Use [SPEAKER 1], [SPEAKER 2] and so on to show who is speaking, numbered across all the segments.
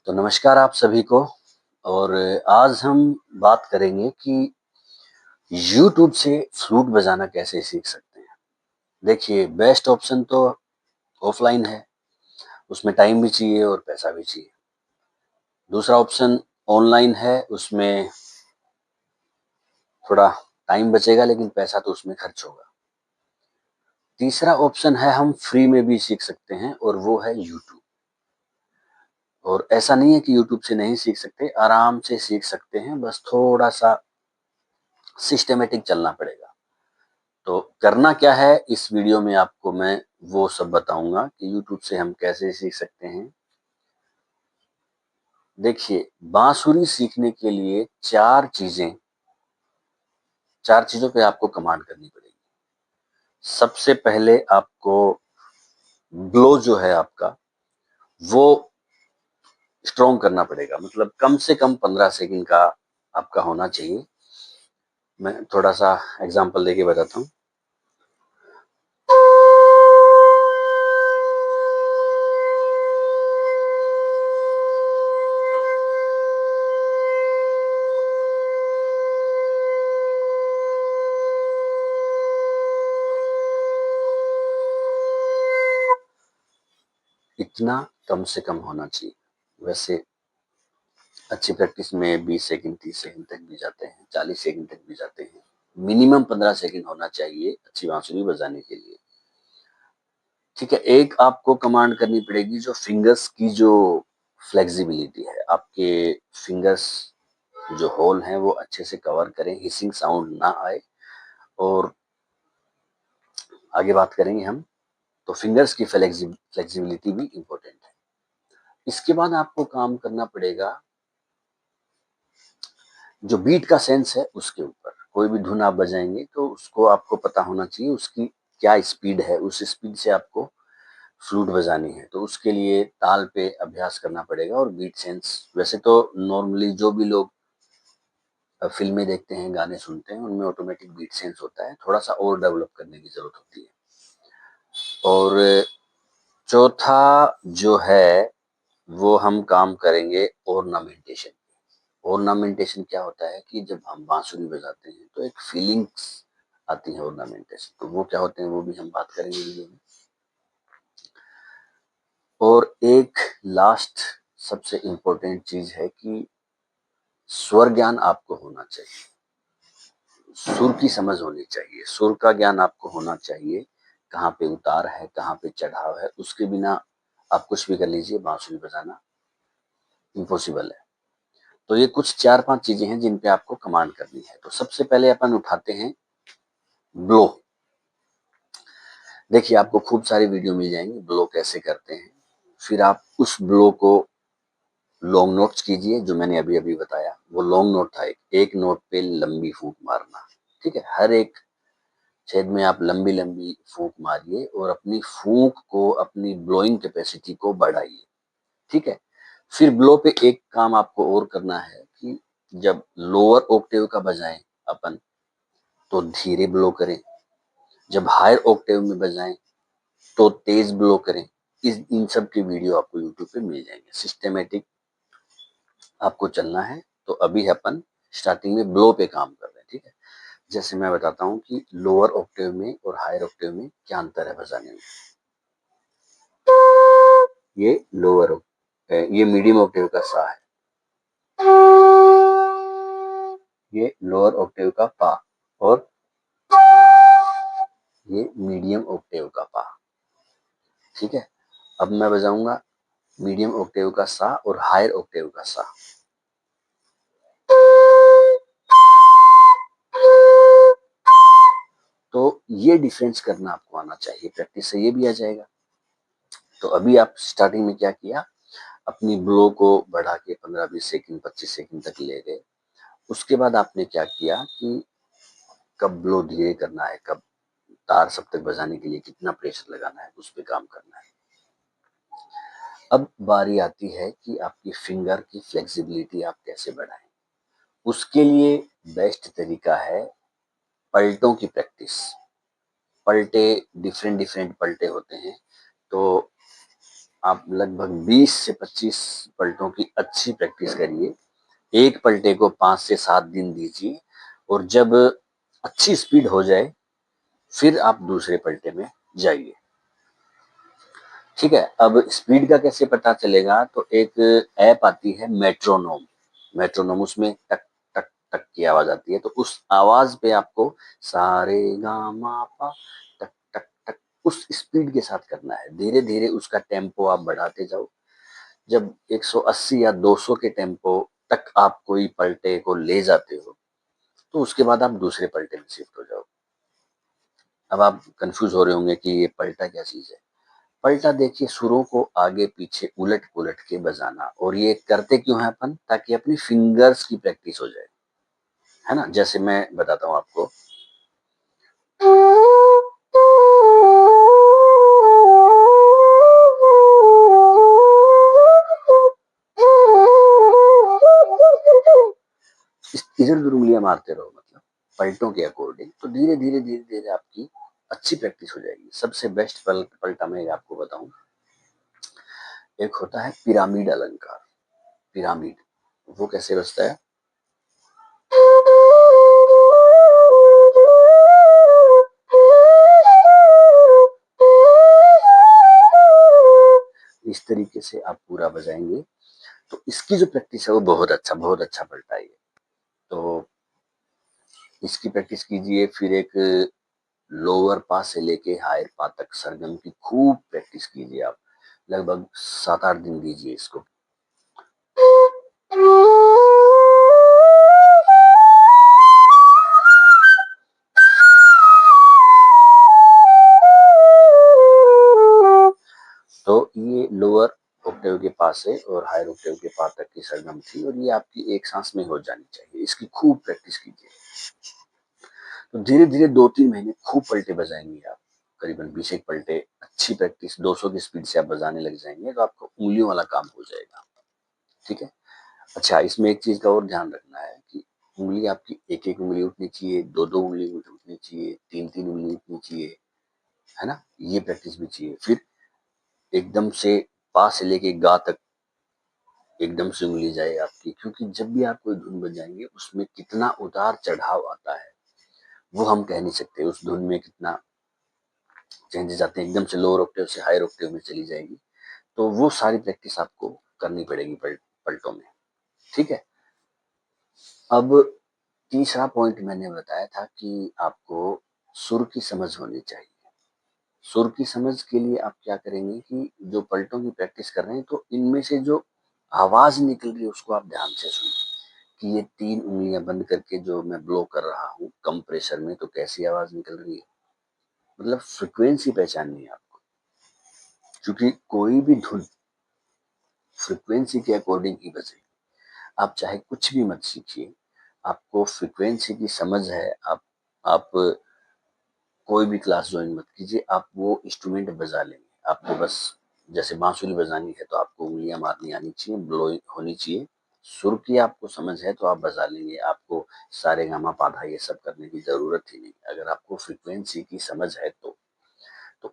[SPEAKER 1] तो नमस्कार आप सभी को। और आज हम बात करेंगे कि यूट्यूब से फ्लूट बजाना कैसे सीख सकते हैं। देखिए, बेस्ट ऑप्शन तो ऑफलाइन है, उसमें टाइम भी चाहिए और पैसा भी चाहिए। दूसरा ऑप्शन ऑनलाइन है, उसमें थोड़ा टाइम बचेगा लेकिन पैसा तो उसमें खर्च होगा। तीसरा ऑप्शन है हम फ्री में भी सीख सकते हैं और वो है यूट्यूब। और ऐसा नहीं है कि यूट्यूब से नहीं सीख सकते, आराम से सीख सकते हैं, बस थोड़ा सा सिस्टमेटिक चलना पड़ेगा। तो करना क्या है, इस वीडियो में आपको मैं वो सब बताऊंगा कि यूट्यूब से हम कैसे सीख सकते हैं। देखिए, बांसुरी सीखने के लिए चार चीजों पे आपको कमांड करनी पड़ेगी। सबसे पहले आपको ब्लो जो है आपका, वो स्ट्रॉन्ग करना पड़ेगा, मतलब कम से कम 15 सेकंड का आपका होना चाहिए। मैं थोड़ा सा एग्जांपल देके बताता हूँ। इतना कम से कम होना चाहिए। वैसे अच्छी प्रैक्टिस में 20 सेकंड 30 सेकंड तक भी जाते हैं, 40 सेकंड तक भी जाते हैं। मिनिमम 15 सेकंड होना चाहिए अच्छी बांसुरी बजाने के लिए। ठीक है, एक आपको कमांड करनी पड़ेगी जो फिंगर्स की जो फ्लेक्सिबिलिटी है, आपके फिंगर्स जो होल हैं वो अच्छे से कवर करें, हिसिंग साउंड ना आए। और आगे बात करेंगे हम, तो फिंगर्स की फ्लेक्सिबिलिटी भी इम्पोर्टेंट है। इसके बाद आपको काम करना पड़ेगा जो बीट का सेंस है उसके ऊपर। कोई भी धुन आप बजाएंगे तो उसको आपको पता होना चाहिए उसकी क्या स्पीड है, उस स्पीड से आपको फ्लूट बजानी है। तो उसके लिए ताल पे अभ्यास करना पड़ेगा और बीट सेंस। वैसे तो नॉर्मली जो भी लोग फिल्में देखते हैं, गाने सुनते हैं, उनमें ऑटोमेटिक बीट सेंस होता है, थोड़ा सा और डेवलप करने की जरूरत होती है। और चौथा जो है वो हम काम करेंगे ऑर्नामेंटेशन। ऑर्नामेंटेशन क्या होता है कि जब हम बांसुरी बजाते हैं तो एक फीलिंग्स आती है ऑर्नामेंटेशन, तो वो क्या होते हैं वो भी हम बात करेंगे वीडियो में। और एक लास्ट सबसे इम्पोर्टेंट चीज है कि स्वर ज्ञान आपको होना चाहिए, सुर की समझ होनी चाहिए, सुर का ज्ञान आपको होना चाहिए। कहाँ पे उतार है, कहाँ पे चढ़ाव है, उसके बिना आप कुछ भी कर लीजिए, बांसुरी बजाना इम्पॉसिबल है। तो ये कुछ 4-5 चीजें हैं जिन पे आपको कमांड करनी है। तो सबसे पहले अपन उठाते हैं ब्लो। देखिए, आपको खूब सारी वीडियो मिल जाएंगी ब्लो कैसे करते हैं। फिर आप उस ब्लो को लॉन्ग नोट्स कीजिए, जो मैंने अभी अभी बताया वो लॉन्ग नोट था। एक नोट पे लंबी फूंक मारना। ठीक है, हर एक छेद में आप लंबी लंबी फूंक मारिए और अपनी फूंक को, अपनी ब्लोइंग कैपेसिटी को बढ़ाइए। ठीक है, फिर ब्लो पे एक काम आपको और करना है कि जब लोअर ऑक्टेव का बजाएं अपन, तो धीरे ब्लो करें। जब हायर ऑक्टेव में बजाएं तो तेज ब्लो करें। इन सब की वीडियो आपको यूट्यूब पे मिल जाएंगे। सिस्टमेटिक आपको चलना है। तो अभी अपन स्टार्टिंग में ब्लो पे काम कर रहे हैं। ठीक है, जैसे मैं बताता हूँ कि लोअर ऑक्टेव में और हायर ऑक्टेव में क्या अंतर है बजाने में। ये ये मीडियम ऑक्टेव का सा है, ये लोअर ऑक्टेव का पा, और ये मीडियम ऑक्टेव का पा। ठीक है, अब मैं बजाऊंगा मीडियम ऑक्टेव का सा और हायर ऑक्टेव का सा। तो ये डिफरेंस करना आपको आना चाहिए, प्रैक्टिस से ये भी आ जाएगा। तो अभी आप स्टार्टिंग में क्या किया, अपनी ब्लो को बढ़ा के 15-20 सेकंड 25 सेकंड तक ले गए। उसके बाद आपने क्या किया कि कब ब्लो धीरे करना है, कब तार सब तक बजाने के लिए कितना प्रेशर लगाना है, उस पर काम करना है। अब बारी आती है कि आपकी फिंगर की फ्लेक्सिबिलिटी आप कैसे बढ़ाएं। उसके लिए बेस्ट तरीका है पलटों की प्रैक्टिस। पलटे डिफरेंट डिफरेंट पलटे होते हैं। तो आप लगभग 20 से 25 पलटों की अच्छी प्रैक्टिस करिए। एक पलटे को 5 से 7 दिन दीजिए और जब अच्छी स्पीड हो जाए फिर आप दूसरे पलटे में जाइए। ठीक है, अब स्पीड का कैसे पता चलेगा? तो एक ऐप आती है मेट्रोनोम। मेट्रोनोम, उसमें टक टक टक की आवाज आती है, तो उस आवाज पे आपको सा रे गा मा पा टक टक टक उस स्पीड के साथ करना है। धीरे धीरे उसका टेम्पो आप बढ़ाते जाओ। जब 180 या 200 के टेम्पो तक आप कोई पलटे को ले जाते हो तो उसके बाद आप दूसरे पलटे में शिफ्ट हो जाओ। अब आप कंफ्यूज हो रहे होंगे कि ये पलटा क्या चीज है। पलटा देखिए, सुरों को आगे पीछे उलट पुलट के बजाना। और ये करते क्यों है अपन? ताकि अपनी फिंगर्स की प्रैक्टिस हो जाए, है ना। जैसे मैं बताता हूँ आपको। इधर उधर उंगलियां मारते रहो, मतलब पलटों के अकॉर्डिंग। तो धीरे धीरे धीरे धीरे आपकी अच्छी प्रैक्टिस हो जाएगी। सबसे बेस्ट पलटा मैं आपको बताऊं, एक होता है पिरामिड अलंकार। पिरामिड, वो कैसे बजता है? इस तरीके से आप पूरा बजाएंगे तो इसकी जो प्रैक्टिस है वो बहुत अच्छा पलटा है। तो इसकी प्रैक्टिस कीजिए। फिर एक लोअर पा से लेके हायर पा तक सरगम की खूब प्रैक्टिस कीजिए आप। लगभग 7-8 दिन दीजिए इसको। तो ये लोअर ऑक्टेव के पा से और हायर ऑक्टेव के पा तक की सरगम थी और ये आपकी एक सांस में हो जानी चाहिए। इसकी खूब प्रैक्टिस कीजिए। तो धीरे धीरे 2-3 महीने खूब पलटे बजाएंगे आप। करीबन 20 एक पलटे अच्छी प्रैक्टिस 200 की स्पीड से आप बजाने लग जाएंगे तो आपको उंगलियों वाला काम हो जाएगा। ठीक है। अच्छा, इसमें एक चीज का और ध्यान रखना है कि उंगली आपकी एक एक उंगली उठनी चाहिए, दो दो उंगली उठनी चाहिए, तीन तीन उंगली उठनी चाहिए, है ना। ये प्रैक्टिस भी चाहिए। फिर एकदम से पा से लेके गा तक एकदम से उंगली जाए आपकी, क्योंकि जब भी आप कोई धुन बजाएंगे उसमें कितना उतार चढ़ाव आता है वो हम कह नहीं सकते। उस धुन में कितना चेंजेस आते हैं, एकदम से लोअर ऑक्टेव से हायर ऑक्टेव में चली जाएगी। तो वो सारी प्रैक्टिस आपको करनी पड़ेगी पलटों में। ठीक है। अब तीसरा पॉइंट मैंने बताया था कि आपको सुर की समझ होनी चाहिए। सुर की समझ के लिए आप क्या करेंगे कि जो पलटों की प्रैक्टिस कर रहे हैं तो इनमें से जो आवाज निकल रही है उसको आप ध्यान से सुनिए कि ये 3 उंगलियां बंद करके जो मैं ब्लो कर रहा हूँ कम प्रेशर में तो कैसी आवाज निकल रही है। मतलब फ्रिक्वेंसी पहचाननी है आपको, क्योंकि कोई भी धुन फ्रिक्वेंसी के अकॉर्डिंग ही बजेगी। आप चाहे कुछ भी मत सीखिए, आपको फ्रिक्वेंसी की समझ है। आप कोई भी क्लास ज्वाइन मत कीजिए, आप वो इंस्ट्रूमेंट बजा लेंगे। आपको बस जैसे बांसुरी बजानी है तो आपको उंगलियां मारनी आनी चाहिए, ब्लोइंग होनी चाहिए। सुर की आपको समझ है तो आप बजा लेंगे। आपको सारे गामा पाधा ये सब करने की जरूरत ही नहीं, अगर आपको फ्रिक्वेंसी की समझ है तो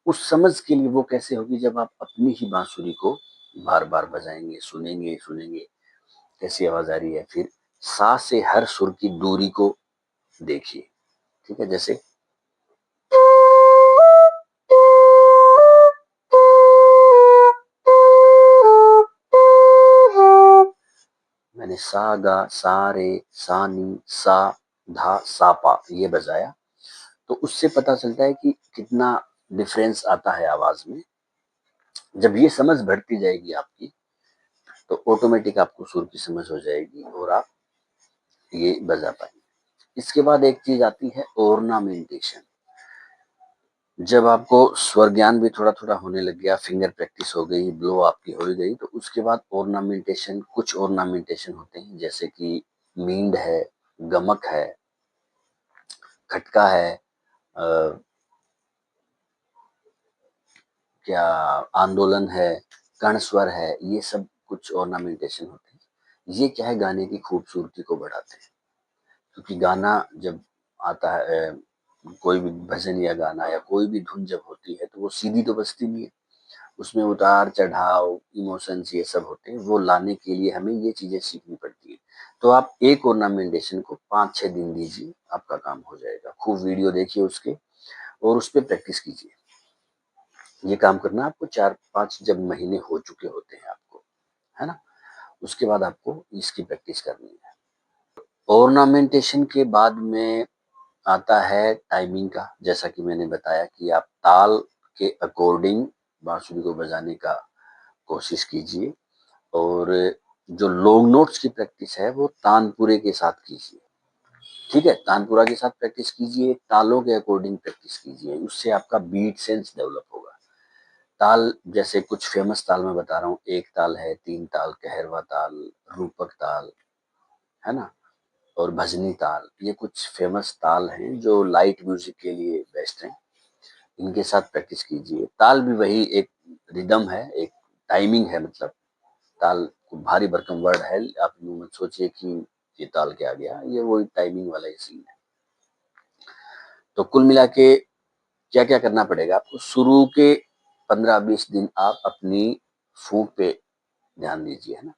[SPEAKER 1] उस समझ के लिए वो कैसे होगी? जब आप अपनी ही बांसुरी को बार बार बजाएंगे, सुनेंगे सुनेंगे कैसी आवाज आ रही है। फिर सा से हर सुर की दूरी को देखिए। ठीक है। जैसे मैंने सा गा सा रे सा नी सा धा सा पा ये बजाया, तो उससे पता चलता है कि कितना डिफरेंस आता है आवाज में। जब ये समझ बढ़ती जाएगी आपकी तो ऑटोमेटिक आपको सुर की समझ हो जाएगी और आप ये बजा पाएंगे। इसके बाद एक चीज आती है ऑर्नामेंटेशन। जब आपको स्वर ज्ञान भी थोड़ा थोड़ा होने लग गया, फिंगर प्रैक्टिस हो गई, ब्लो आपकी हो गई, तो उसके बाद ऑर्नामेंटेशन, कुछ ऑर्नामेंटेशन होते हैं जैसे कि मींड है, गमक है, खटका है, अ, क्या आंदोलन है, कर्ण स्वर है, ये सब कुछ ऑर्नामेंटेशन होते हैं। ये क्या है, गाने की खूबसूरती को बढ़ाते हैं। क्योंकि गाना जब आता है, कोई भी भजन या गाना या कोई भी धुन जब होती है तो वो सीधी तो बजती नहीं है, उसमें उतार-चढ़ाव, इमोशंस ये सब होते हैं, वो लाने के लिए हमें ये चीज़ें सीखनी पड़ती है। तो आप एक ऑर्नामेंटेशन को 5-6 दिन दीजिए, आपका काम हो जाएगा। खूब वीडियो देखिए उसके और उस पे प्रैक्टिस कीजिए। ये काम करना आपको 4-5 जब महीने हो चुके होते हैं आपको, है ना? उसके बाद आपको इसकी प्रैक्टिस करनी है। ऑर्नामेंटेशन के बाद में आता है टाइमिंग का, जैसा कि मैंने बताया कि आप ताल के अकॉर्डिंग बांसुरी को बजाने का कोशिश कीजिए और जो लॉन्ग नोट्स की प्रैक्टिस है वो तानपुरे के साथ कीजिए। ठीक है? तानपुरा के साथ प्रैक्टिस कीजिए, तालों के अकॉर्डिंग प्रैक्टिस कीजिए, उससे आपका बीट सेंस डेवलप होगा। ताल जैसे कुछ फेमस ताल मैं बता रहा हूँ, एक ताल है, 3 ताल, कहरवा ताल, रूपक ताल, है ना? और भजनी ताल, ये कुछ फेमस ताल हैं जो लाइट म्यूजिक के लिए बेस्ट हैं। इनके साथ प्रैक्टिस कीजिए। ताल भी वही एक रिदम है, एक टाइमिंग है, मतलब ताल भारी भरकम वर्ड है, आप यूँ मत सोचिए कि ये ताल के आ गया, ये वही टाइमिंग वाला ही सीन है। तो कुल मिला के क्या-क्या करना पड़ेगा आपको, शुरू के 15-20 दिन आप अपनी फूँक पे ध्यान दीजिए, है ना?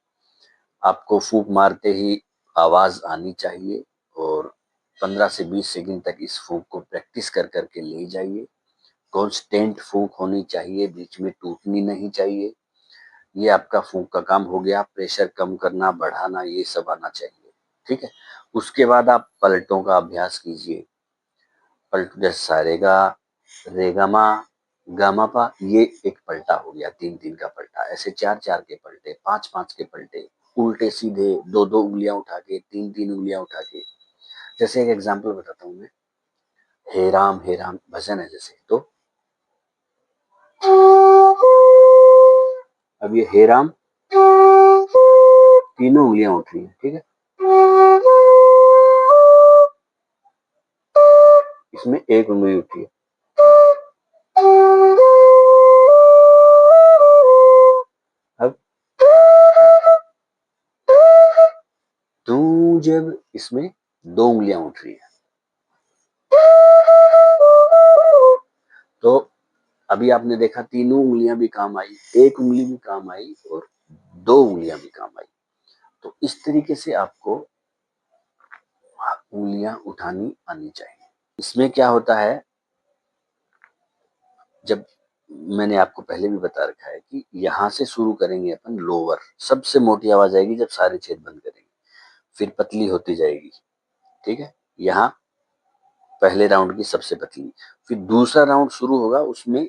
[SPEAKER 1] आपको फूँक मारते ही आवाज़ आनी चाहिए और 15 से 20 सेकंड तक इस फूँक को प्रैक्टिस कर के ले जाइए। कांस्टेंट फूँक होनी चाहिए, बीच में टूटनी नहीं चाहिए। ये आपका फूँक का काम हो गया, प्रेशर कम करना, बढ़ाना ये सब आना चाहिए, ठीक है? उसके बाद आप पलटों का अभ्यास कीजिए। पलटू जैसे सा रे गा, रे गा मा, गा मा पा, ये एक पलटा हो गया, 3-3 का पलटा। ऐसे 4-4 के पलटे, 5-5 के पलटे, उल्टे सीधे 2-2 उँगलियाँ उठा के, 3-3 उँगलियाँ उठा के। जैसे एक एग्जांपल बताता हूँ मैं, हे राम भजन है जैसे, तो अब ये हे राम तीनों उँगलियाँ उठ रही हैं, ठीक है? इसमें एक उँगली उठी है। अब तू जब, इसमें 2 उँगलियाँ उठ रही है। तो अभी आपने देखा तीनों उँगलियाँ भी काम आई, एक उँगली भी काम आई और 2 उँगलियाँ भी काम आई। तो इस तरीके से आपको उँगलियाँ उठानी आनी चाहिए। इसमें क्या होता है, जब मैंने आपको पहले भी बता रखा है कि यहाँ से शुरू करेंगे अपन लोअर, सबसे मोटी आवाज़ आएगी जब सारे छेद बंद करेंगे, फिर पतली होती जाएगी, ठीक है? यहाँ पहले राउंड की सबसे पतली, फिर दूसरा राउंड शुरू होगा, उसमें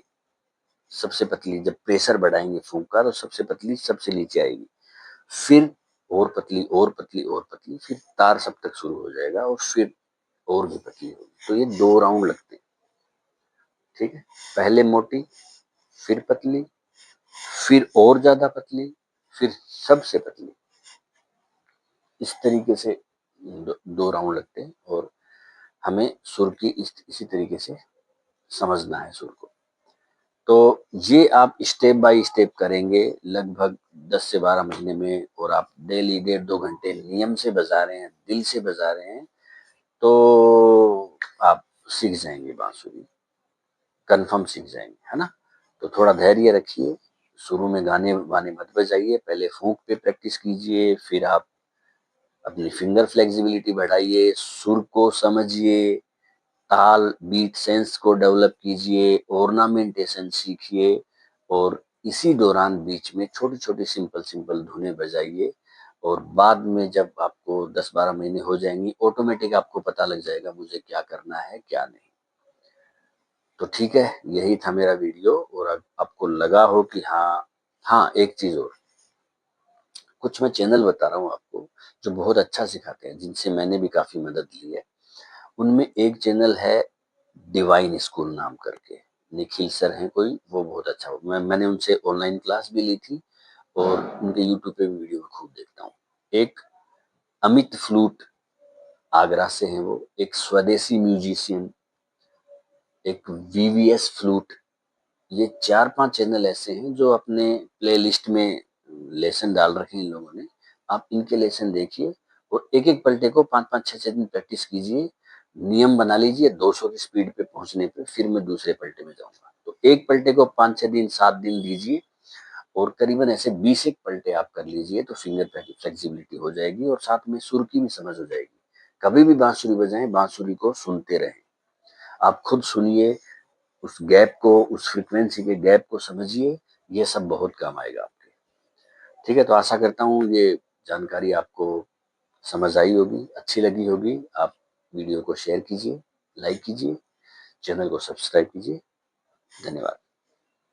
[SPEAKER 1] सबसे पतली, जब प्रेशर बढ़ाएंगे फूंक का तो सबसे पतली सबसे नीचे आएगी, फिर और पतली और पतली और पतली, फिर तार सब तक शुरू हो जाएगा और फिर और भी पतली होगी। तो ये 2 राउंड लगते हैं, ठीक है? पहले मोटी, फिर पतली, फिर और ज्यादा पतली, फिर सबसे पतली। इस तरीके से 2 राउंड लगते हैं और हमें सुर की इसी तरीके से समझना है सुर को। तो ये आप स्टेप बाय स्टेप करेंगे लगभग 10 से 12 महीने में, और आप डेली 1.5-2 घंटे नियम से बजा रहे हैं, दिल से बजा रहे हैं, तो आप सीख जाएंगे बांसुरी, कन्फर्म सीख जाएंगे, है ना? तो थोड़ा धैर्य रखिए, शुरू में गाने वाने मत बजाइए, पहले फूंक पे प्रैक्टिस कीजिए, फिर आप अपनी फिंगर फ्लेक्सिबिलिटी बढ़ाइए, सुर को समझिए, ताल बीट सेंस को डेवलप कीजिए, ऑर्नामेंटेशन सीखिए और इसी दौरान बीच में छोटी-छोटी सिंपल धुनें बजाइए और बाद में जब आपको 10-12 महीने हो जाएंगी, ऑटोमेटिक आपको पता लग जाएगा मुझे क्या करना है, क्या नहीं। तो ठीक है, यही था मेरा वीडियो, और आपको लगा हो कि हाँ, एक चीज़ और, कुछ मैं चैनल बता रहा हूँ आपको, जो बहुत अच्छा सिखाते हैं, जिनसे मैंने भी काफ़ी मदद ली है। उनमें एक चैनल है डिवाइन स्कूल नाम करके, निखिल सर हैं कोई, वो बहुत अच्छा, मैंने उनसे ऑनलाइन क्लास भी ली थी और उनके यूट्यूब पे भी वीडियो खूब देखता हूँ। एक अमित फ्लूट, आगरा से हैं वो, एक स्वदेशी म्यूजिशियन, एक वीवीएस फ्लूट, ये 4-5 चैनल ऐसे हैं जो अपने प्लेलिस्ट में लेसन डाल रखे हैं इन लोगों ने। आप इनके लेसन देखिए और एक-एक पलटे को 5-5 6-6 दिन प्रैक्टिस कीजिए। नियम बना लीजिए 200 की स्पीड पे पहुंचने पे, फिर मैं दूसरे पलटे में जाऊंगा। तो एक पलटे को 5-6 दिन 7 दिन दीजिए और करीबन ऐसे 20 एक पलटे आप कर लीजिए तो फिंगर फ्लेक्सिबिलिटी हो जाएगी और साथ में सुर की भी समझ हो जाएगी। कभी भी बांसुरी बजाएं, बांसुरी को सुनते रहें, आप खुद सुनिए, उस गैप को, उस फ्रीक्वेंसी के गैप को समझिए, ये सब बहुत काम आएगा आपके। ठीक है, तो आशा करता हूँ ये जानकारी आपको समझ आई होगी, अच्छी लगी होगी। आप वीडियो को शेयर कीजिए, लाइक कीजिए, चैनल को सब्सक्राइब कीजिए। धन्यवाद।